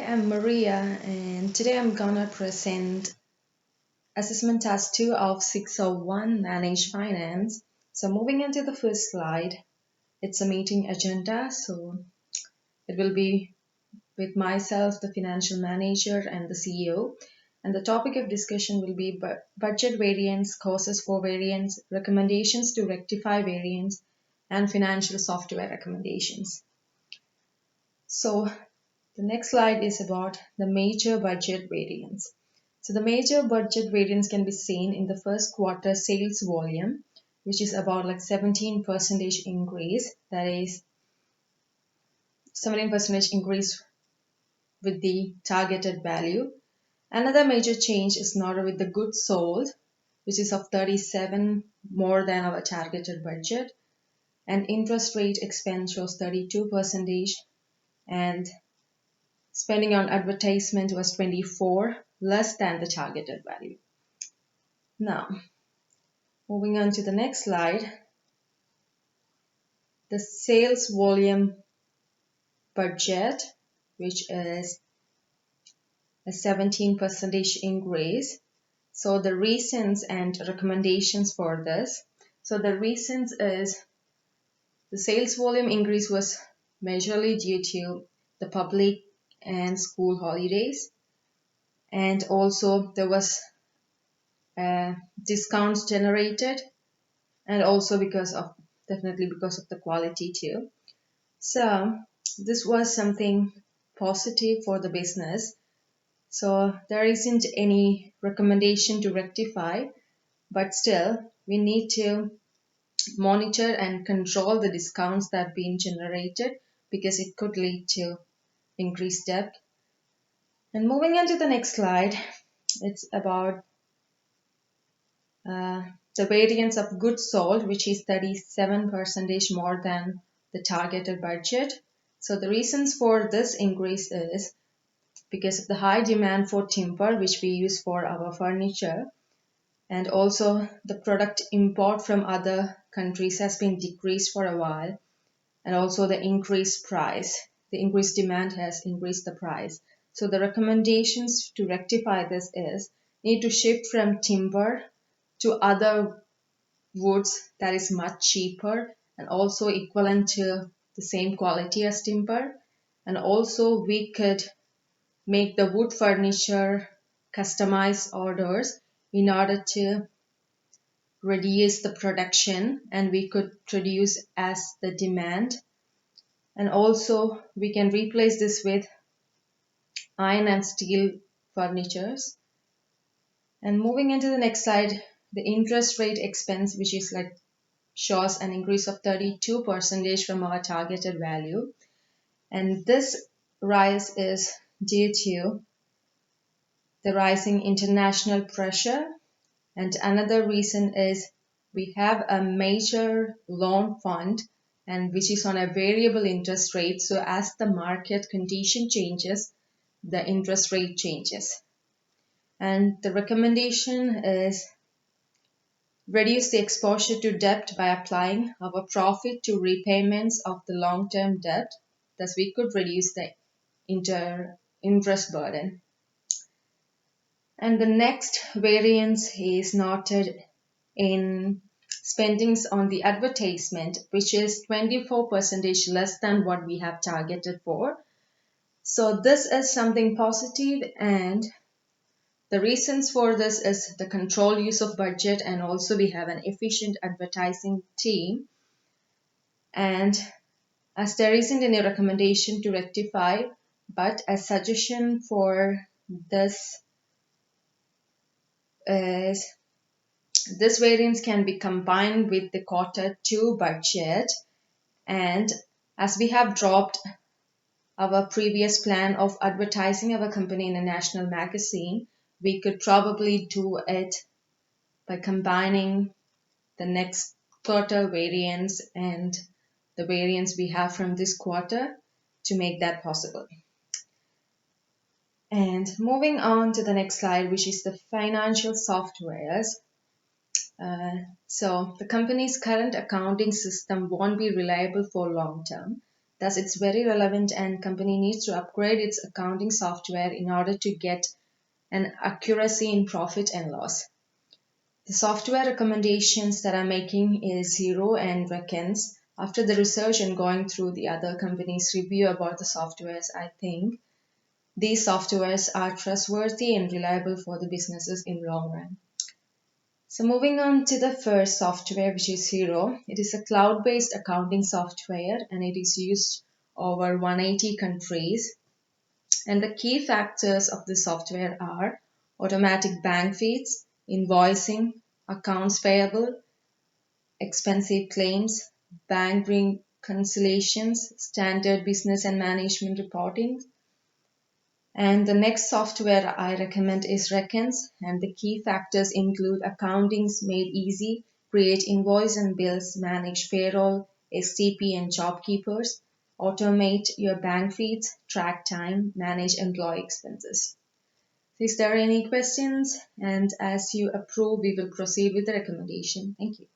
I'm Maria, and today I'm gonna present assessment task 2 of 601 Manage Finance. So, moving into the first slide, it's a meeting agenda. So, it will be with myself, the financial manager, and the CEO. And the topic of discussion will be budget variance, causes for variance, recommendations to rectify variance, and financial software recommendations. So, the next slide is about the major budget variance. So the major budget variance can be seen in the first quarter sales volume, which is about like 17% increase. That is 17% increase with the targeted value. Another major change is noted with the goods sold, which is of 37 more than our targeted budget. And interest rate expense shows 32%, and spending on advertisement was 24, less than the targeted value. Now, moving on to the next slide, the sales volume budget, which is a 17% increase. So the reasons and recommendations for this. So the reasons is the sales volume increase was majorly due to the public and school holidays, and also there was discounts generated, and also definitely because of the quality too. So this was something positive for the business. So there isn't any recommendation to rectify, but still we need to monitor and control the discounts that have been generated, because it could lead to increased debt. And moving on to the next slide, it's about the variance of goods sold, which is 37% more than the targeted budget. So the reasons for this increase is because of the high demand for timber, which we use for our furniture, and also the product import from other countries has been decreased for a while, and also the increased price. The increased demand has increased the price. So the recommendations to rectify this is need to shift from timber to other woods that is much cheaper and also equivalent to the same quality as timber. And also we could make the wood furniture customized orders in order to reduce the production, and we could produce as the demand. And also we can replace this with iron and steel furnitures. And moving into the next slide, the interest rate expense, which is like shows an increase of 32% from our targeted value. And this rise is due to the rising international pressure. And another reason is we have a major loan fund, and which is on a variable interest rate. So as the market condition changes, the interest rate changes. And the recommendation is reduce the exposure to debt by applying our profit to repayments of the long-term debt. Thus, we could reduce the interest burden. And the next variance is noted in spendings on the advertisement, which is 24% less than what we have targeted for. So this is something positive, and the reasons for this is the controlled use of budget, and also we have an efficient advertising team. And as there isn't any recommendation to rectify, but a suggestion for this is this variance can be combined with the quarter 2 budget. And as we have dropped our previous plan of advertising our company in a national magazine, we could probably do it by combining the next quarter variance and the variance we have from this quarter to make that possible. And moving on to the next slide, which is the financial softwares. So the company's current accounting system won't be reliable for long term. Thus, it's very relevant and company needs to upgrade its accounting software in order to get an accuracy in profit and loss. The software recommendations that I'm making is Xero and Reckons. After the research and going through the other companies' review about the softwares, I think these softwares are trustworthy and reliable for the businesses in long run. So moving on to the first software, which is Xero. It is a cloud-based accounting software and it is used over 180 countries. And the key factors of the software are automatic bank feeds, invoicing, accounts payable, expensive claims, bank reconciliations, standard business and management reporting. And the next software I recommend is Reckons, and the key factors include accountings made easy, create invoice and bills, manage payroll, STP and job keepers, automate your bank feeds, track time, manage employee expenses. Is there any questions? And as you approve, we will proceed with the recommendation. Thank you.